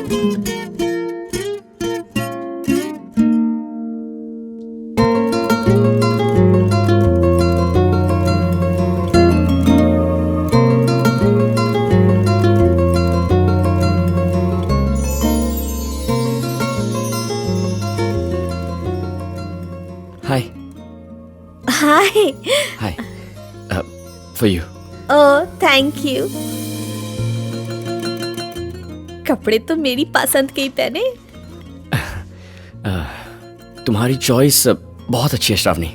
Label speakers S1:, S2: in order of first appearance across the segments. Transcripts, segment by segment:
S1: Hi.
S2: Hi.
S1: Hi. For you.
S2: Oh, thank you. कपड़े तो मेरी पसंद के ही पहने।
S1: तुम्हारी चॉइस बहुत अच्छी है श्रावणी।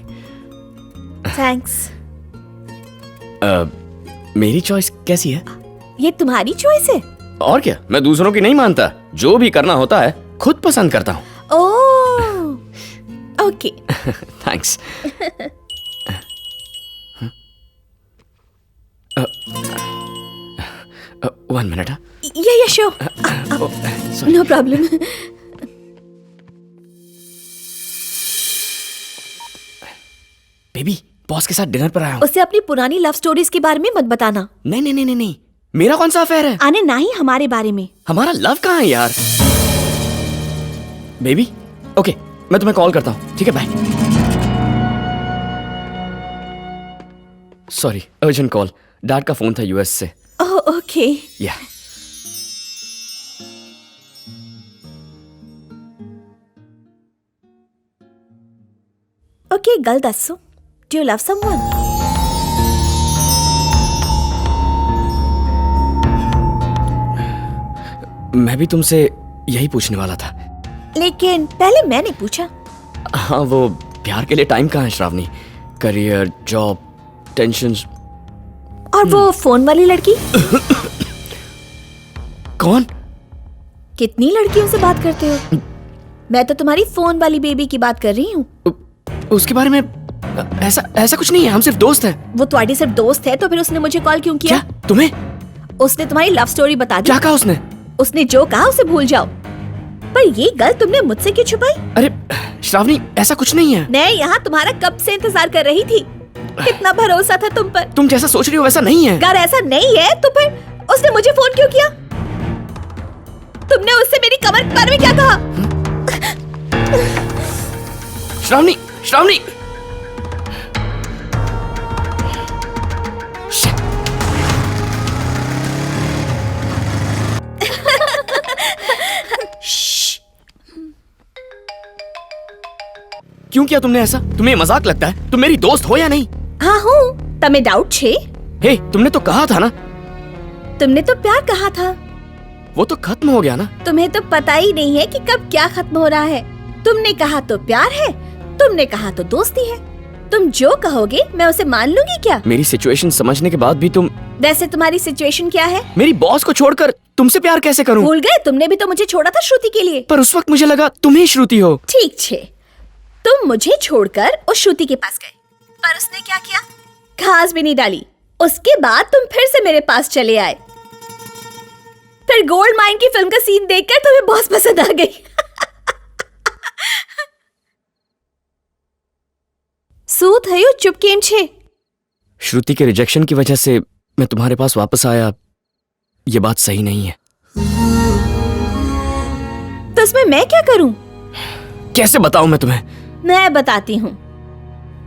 S2: थैंक्स।
S1: मेरी चॉइस कैसी है?
S2: ये तुम्हारी चॉइस है?
S1: और क्या, मैं दूसरों की नहीं मानता, जो भी करना होता है खुद पसंद करता हूँ।
S2: Oh, okay.
S1: Thanks. One minute.
S2: या sure, no problem.
S1: Baby, boss के साथ डिनर पर आया हूँ।
S2: उसे अपनी पुरानी लव स्टोरीज के बारे में मत बताना।
S1: नहीं नहीं नहीं नहीं, मेरा कौन सा अफेयर है?
S2: आने ना ही हमारे बारे में।
S1: हमारा लव कहाँ है यार? बेबी, ओके, मैं तुम्हें कॉल करता हूँ, ठीक है? Bye. Sorry, urgent call. Dad का फोन था यूएस से।
S2: Oh, okay.
S1: या
S2: ओके, गल दसो, डू यू लव समवन?
S1: मैं भी तुमसे यही पूछने वाला था।
S2: लेकिन पहले मैंने पूछा।
S1: हाँ, वो प्यार के लिए टाइम कहाँ है श्रावणी? Career, job, tensions.
S2: और वो फोन वाली लड़की?
S1: कौन?
S2: कितनी लड़कियों से बात करते हो? मैं तो तुम्हारी फोन वाली बेबी की बात कर रही हूँ।
S1: उसके बारे में ऐसा कुछ नहीं है, हम सिर्फ दोस्त हैं।
S2: वो तुम्हारी सिर्फ दोस्त है तो फिर उसने मुझे कॉल क्यों किया?
S1: क्या तुम्हें?
S2: उसने तुम्हारी लव स्टोरी बता दी।
S1: क्या कहा उसने?
S2: उसने जो कहा उसे भूल जाओ। पर ये गल तुमने मुझसे क्यों छुपाई?
S1: अरे श्रावणी, ऐसा कुछ नहीं है।
S2: मैं यहाँ तुम्हारा कब से इंतजार कर रही थी। कितना भरोसा था तुम पर।
S1: तुम जैसा सोच रही हो वैसा नहीं है।
S2: अगर ऐसा नहीं है तो फिर उसने मुझे फोन क्यों किया? तुमने उससे मेरी कमर पर में क्या कहा?
S1: श्रावणी, श्रावणी। क्यों किया तुमने ऐसा? तुम्हें मजाक लगता है? तुम मेरी दोस्त हो या नहीं?
S2: हाँ हूँ। तमें डाउट छे?
S1: हे, तुमने तो कहा था ना।
S2: तुमने तो प्यार कहा था।
S1: वो तो खत्म हो गया ना।
S2: तुम्हें तो पता ही नहीं है कि कब क्या खत्म हो रहा है। तुमने कहा तो प्यार है, तुमने कहा तो दोस्ती है। तुम जो कहोगे मैं उसे मान लूंगी क्या?
S1: मेरी सिचुएशन समझने के बाद भी तुम।
S2: वैसे तुम्हारी सिचुएशन क्या है?
S1: मेरी बॉस को छोड़कर तुमसे प्यार कैसे करूं?
S2: भूल गए? तुमने भी तो मुझे छोड़ा था श्रुति के लिए।
S1: पर उस वक्त मुझे लगा तुम ही श्रुति हो।
S2: ठीक छे, तुम मुझे छोड़कर उस श्रुति के पास गए, पर उसने क्या किया? घास भी नहीं डाली। उसके बाद तुम फिर से मेरे पास चले आए। फिर गोल्ड माइन की फिल्म का सीन देखकर तुम्हें बहुत पसंद आ गई। શું થયું? ચૂપ કેમ છે?
S1: श्रुति के रिजेक्शन की वजह से मैं तुम्हारे पास वापस आया। ये बात सही नहीं है।
S2: तो इसमें मैं क्या करूं?
S1: कैसे बताऊं मैं तुम्हें?
S2: मैं बताती हूँ।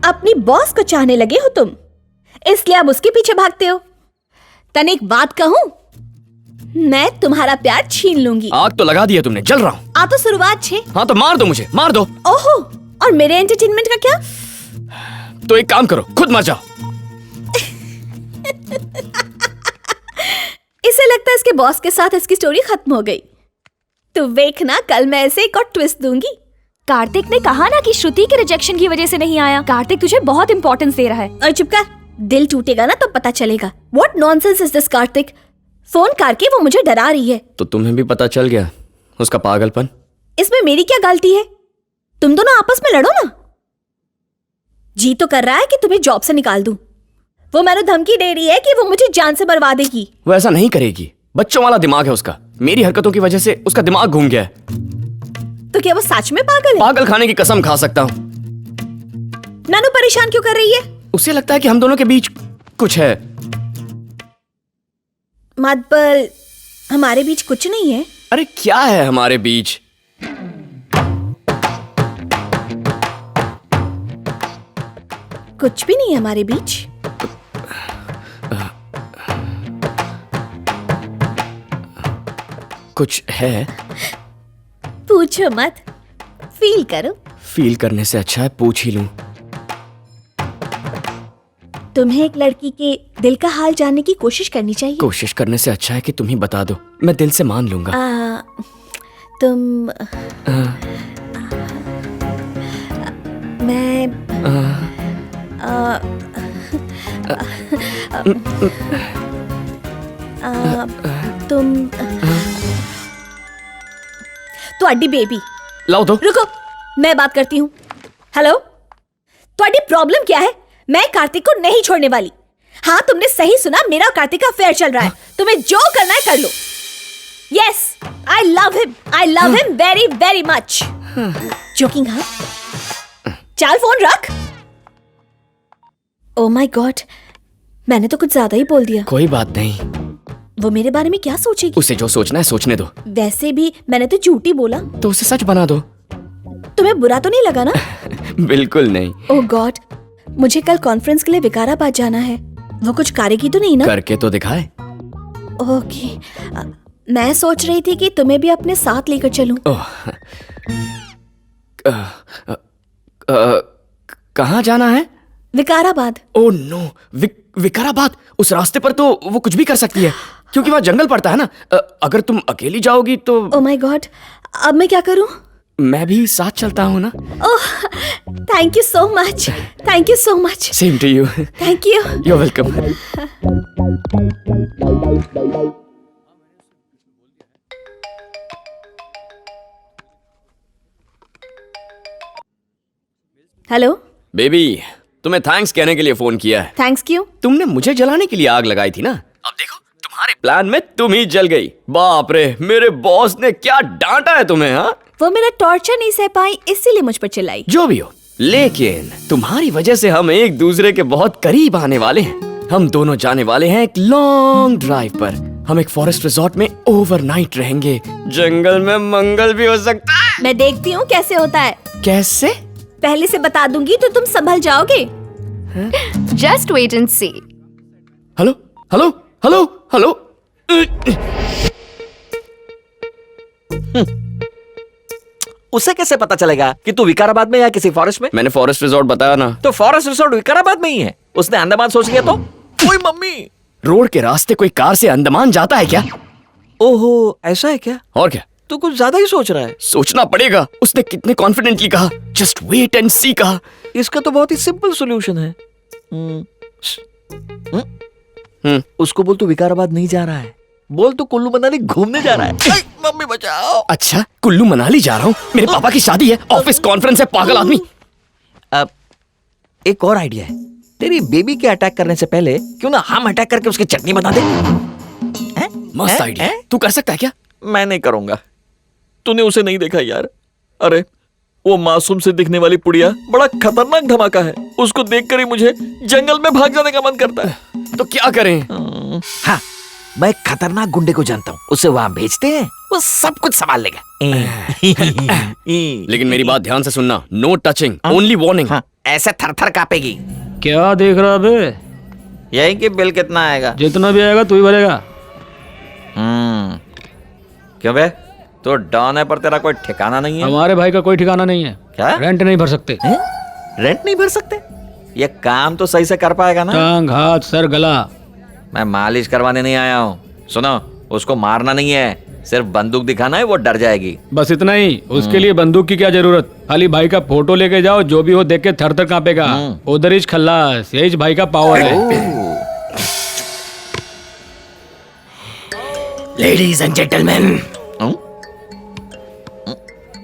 S2: अपनी बॉस को चाहने लगे हो तुम, इसलिए अब उसके पीछे भागते हो। तने एक बात कहूं, मैं तुम्हारा प्यार छीन लूंगी।
S1: आग तो लगा दिया तुमने, जल रहा हूँ।
S2: आ तो शुरुआत छे।
S1: हाँ तो मार दो मुझे, मार दो।
S2: ओहो, और मेरे एंटरटेनमेंट का क्या?
S1: तो एक काम करो, खुद मर जाओ।
S2: इसे लगता है इसके बॉस के साथ इसकी स्टोरी खत्म हो गई। तू देखना, कल मैं इसे एक और ट्विस्ट दूंगी।
S3: कार्तिक ने कहा ना कि श्रुति के रिजेक्शन की वजह से नहीं आया। कार्तिक तुझे बहुत इंपॉर्टेंस दे रहा है।
S2: और चुप कर, दिल टूटेगा ना तो पता चलेगा। What nonsense is this Kartik? Phone करके वो मुझे डरा रही है।
S1: तो तुम्हें भी पता चल गया उसका पागलपन?
S2: इसमें मेरी क्या गलती है? तुम दोनों आपस में लड़ो ना। जी तो कर रहा है कि तुम्हें जॉब से निकाल दूं। वो मैंने धमकी दे रही है कि वो मुझे जान से मरवा देगी।
S1: वो ऐसा नहीं करेगी, बच्चों वाला दिमाग है उसका। मेरी हरकतों की वजह से उसका दिमाग घूम गया है।
S2: तो क्या वो सच में पागल है?
S1: पागल खाने की कसम खा सकता हूँ।
S2: नानू परेशान क्यों कर रही है?
S1: उसे लगता है कि हम दोनों के बीच कुछ है।
S2: मातबर, हमारे बीच कुछ नहीं है।
S1: अरे क्या है हमारे बीच?
S2: कुछ भी नहीं है हमारे बीच।
S1: कुछ है?
S2: पूछो मत, फील करो।
S1: फील करने से अच्छा है पूछ ही लूं।
S2: तुम्हें एक लड़की के दिल का हाल जानने की कोशिश करनी चाहिए।
S1: कोशिश करने से अच्छा है कि तुम ही बता दो, मैं दिल से मान लूंगा।
S2: तुम मैं तुम ਤੁਹਾਡੀ बेबी।
S1: लाओ दो।
S2: रुको, मैं बात करती हूँ। हेलो, तुम्हारी प्रॉब्लम क्या है? मैं कार्तिक को नहीं छोड़ने वाली। हाँ, तुमने सही सुना, मेरा और कार्तिक का अफेयर चल रहा है। तुम्हें जो करना है कर लो। Yes, I love him very very much. Joking? हाँ, चल फोन रख। ओ माय गॉड, मैंने तो कुछ ज्यादा ही बोल दिया।
S1: कोई बात नहीं,
S2: वो मेरे बारे में क्या सोचेगी?
S1: उसे जो सोचना है सोचने दो।
S2: वैसे भी मैंने तो झूठी बोला।
S1: तो उसे सच बना दो।
S2: तुम्हें बुरा तो नहीं लगा ना?
S1: बिल्कुल नहीं।
S2: ओह गॉड, मुझे कल कॉन्फ्रेंस के लिए विकाराबाद जाना है। वो कुछ करेगी तो नहीं ना?
S1: करके तो दिखाए।
S2: ओके, मैं सोच रही थी कि तुम्हें भी अपने साथ लेकर चलूं।
S1: ओह, कहाँ जाना है?
S2: विकाराबाद।
S1: Oh no, Vikarabad? उस रास्ते पर तो वो कुछ भी कर सकती है, क्योंकि वहाँ जंगल पड़ता है ना। अगर तुम अकेली जाओगी तो।
S2: ओह माय गॉड, अब मैं क्या करूं?
S1: मैं भी साथ चलता हूँ ना।
S2: Oh, thank you so much, thank you so much.
S1: Same to you.
S2: Thank you.
S1: You are welcome.
S2: Hello
S1: baby, तुम्हें थैंक्स कहने के लिए फोन किया है।
S2: थैंक्स क्यों?
S1: तुमने मुझे जलाने के लिए आग लगाई थी ना, अब देखो तुम्हारे प्लान में तुम ही जल गई। बाप रे, मेरे बॉस ने क्या डांटा है तुम्हें। हाँ,
S2: वो मेरा टॉर्चर नहीं सह पाई, इसीलिए मुझ पर चिल्लाई।
S1: जो भी हो, लेकिन तुम्हारी वजह से हम एक दूसरे के बहुत करीब आने वाले हैं। हम दोनों जाने वाले हैं एक लॉन्ग ड्राइव पर। हम एक फॉरेस्ट रिजॉर्ट में ओवरनाइट रहेंगे। जंगल में मंगल भी हो सकता है।
S2: मैं देखती हूँ कैसे होता है।
S1: कैसे?
S2: पहले से बता दूंगी तो तुम संभल जाओगे।
S3: Just wait and see.
S1: Hello hello hello hello.
S4: उसे कैसे पता चलेगा कि तू विकाराबाद में या किसी फॉरेस्ट में?
S1: मैंने फॉरेस्ट रिजॉर्ट बताया ना।
S4: तो फॉरेस्ट रिसोर्ट विकाराबाद में ही है। उसने अंडमान सोच लिया तो? ओए मम्मी,
S1: रोड के रास्ते कोई कार से अंडमान जाता है क्या?
S4: ओहो, ऐसा है क्या?
S1: और क्या,
S4: तू कुछ ज्यादा ही सोच रहा है।
S1: सोचना पड़ेगा। उसने कितने कॉन्फिडेंटली कहा, जस्ट वेट एंड सी कहा।
S4: इसका तो बहुत ही सिंपल सॉल्यूशन है। उसको बोल तू विकाराबाद नहीं जा रहा है, बोल तू कुल्लू मनाली घूमने जा रहा है। मम्मी बचाओ।
S1: अच्छा, कुल्लू मनाली जा रहा हूँ? मेरे पापा की शादी है, ऑफिस कॉन्फ्रेंस है, पागल आदमी।
S4: अब एक और आइडिया है। तेरी बेबी के अटैक करने से पहले क्यों ना हम अटैक करके उसकी चटनी बना दे।
S1: मस्त आइडिया। तू कर सकता है क्या?
S4: मैं नहीं करूंगा। तूने उसे नहीं देखा यार? अरे वो मासूम से दिखने वाली पुड़िया बड़ा खतरनाक धमाका है। उसको देखकर ही मुझे जंगल में भाग जाने का मन करता है।
S1: तो क्या करें?
S4: हाँ, मैं एक खतरनाक गुंडे को जानता हूँ, उसे वहां भेजते हैं, वो सब कुछ संभाल लेगा।
S1: लेकिन मेरी बात ध्यान से सुनना, नो टचिंग, ओनली वार्निंग।
S4: हाँ, ऐसे थर-थर कांपेगी।
S5: क्या देख रहा बे?
S4: यही कि बिल कितना आएगा?
S5: जितना भी आएगा तू ही भरेगा।
S4: क्यों बे, तो डॉन है पर तेरा कोई ठिकाना नहीं है?
S5: हमारे भाई का कोई ठिकाना नहीं है।
S4: क्या?
S5: रेंट नहीं भर सकते।
S4: हैं? रेंट नहीं भर सकते? ये काम तो सही से कर पाएगा ना?
S5: टांग, हाथ, सर, गला।
S4: मैं मालिश करवाने नहीं आया हूँ। सुनो, उसको मारना नहीं है, सिर्फ बंदूक दिखाना है, वो डर जाएगी।
S5: बस इतना ही। उसके लिए बंदूक की क्या जरूरत? खाली भाई का फोटो लेके जाओ, जो भी हो देख के थर थर कांपेगा। उधर ही खल्लास, यही भाई का पावर है।
S6: लेडीज एंड जेंटलमैन,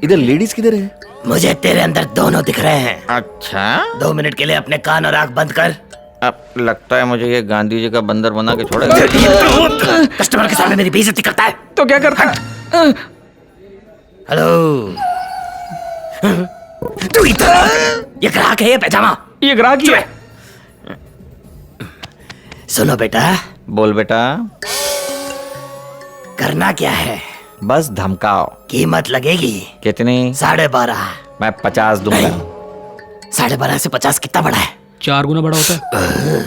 S4: इधर लेडीज किधर है?
S6: मुझे तेरे अंदर दोनों दिख रहे हैं।
S4: अच्छा,
S6: 2 मिनट के लिए अपने कान और आंख बंद कर।
S4: अब लगता है मुझे ये गांधी जी का बंदर बना के छोड़ेगा।
S6: कस्टमर के सामने मेरी बेइज्जती करता है।
S5: तो क्या करता?
S6: हेलो, तू इधर। ये ग्राहक है, ये पैजामा।
S5: ये ग्राहक ही है।
S6: सुनो बेटा,
S4: बोल बेटा।
S6: करना क्या है?
S7: बस धमकाओ।
S6: कीमत लगेगी
S7: कितनी?
S6: 12.5।
S7: मैं 50 दूंगा।
S6: 12.5 से 50 कितना बड़ा है?
S5: 4 गुना बड़ा होता है।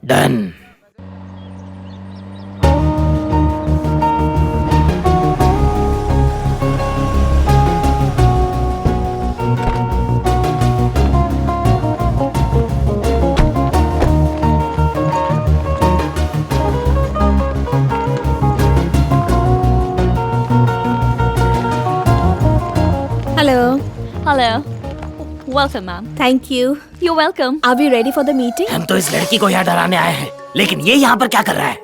S6: Done.
S2: Hello,
S3: hello, welcome ma'am.
S2: Thank you.
S3: You welcome.
S2: Are we ready for the meeting?
S6: हम तो इस लड़की को यहाँ डराने आए हैं, लेकिन ये यहाँ पर क्या कर रहा है?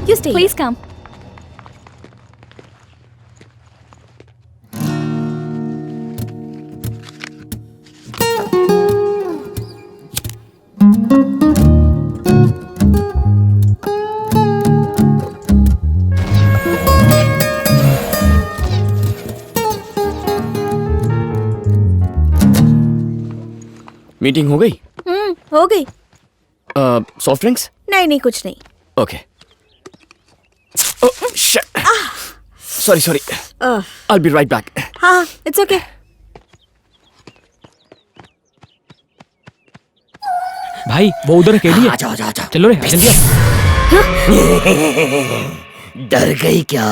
S2: You stay.
S3: Please come.
S1: Meeting हो गई?
S2: हो गई।
S1: Soft drinks?
S2: नहीं नहीं, कुछ नहीं।
S1: Okay. Sorry sorry,
S2: ah,
S1: I'll be right back.
S2: हाँ, इट्स ओके।
S5: भाई वो उधर अकेली है।
S6: आजा आजा आजा।
S5: चलो रे जल्दी आ।
S6: डर गई क्या?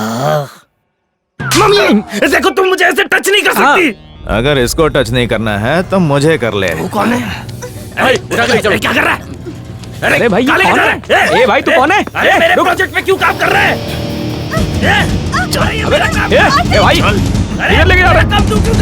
S6: मम्मी देखो, तुम मुझे ऐसे टच नहीं कर सकती।
S8: अगर इसको टच नहीं करना है तो मुझे कर ले।
S6: वो कौन है? अरे क्या कर रहा है?
S5: अरे भाई ये
S6: काले
S5: कौन
S6: जा
S5: है?
S6: रहा है?
S5: ए भाई तू कौन है?
S6: अरे मेरे प्रोजेक्ट में क्यों काम कर रहा है?
S5: ए भाई इधर लेके जा रहा है।
S6: कब तू क्यों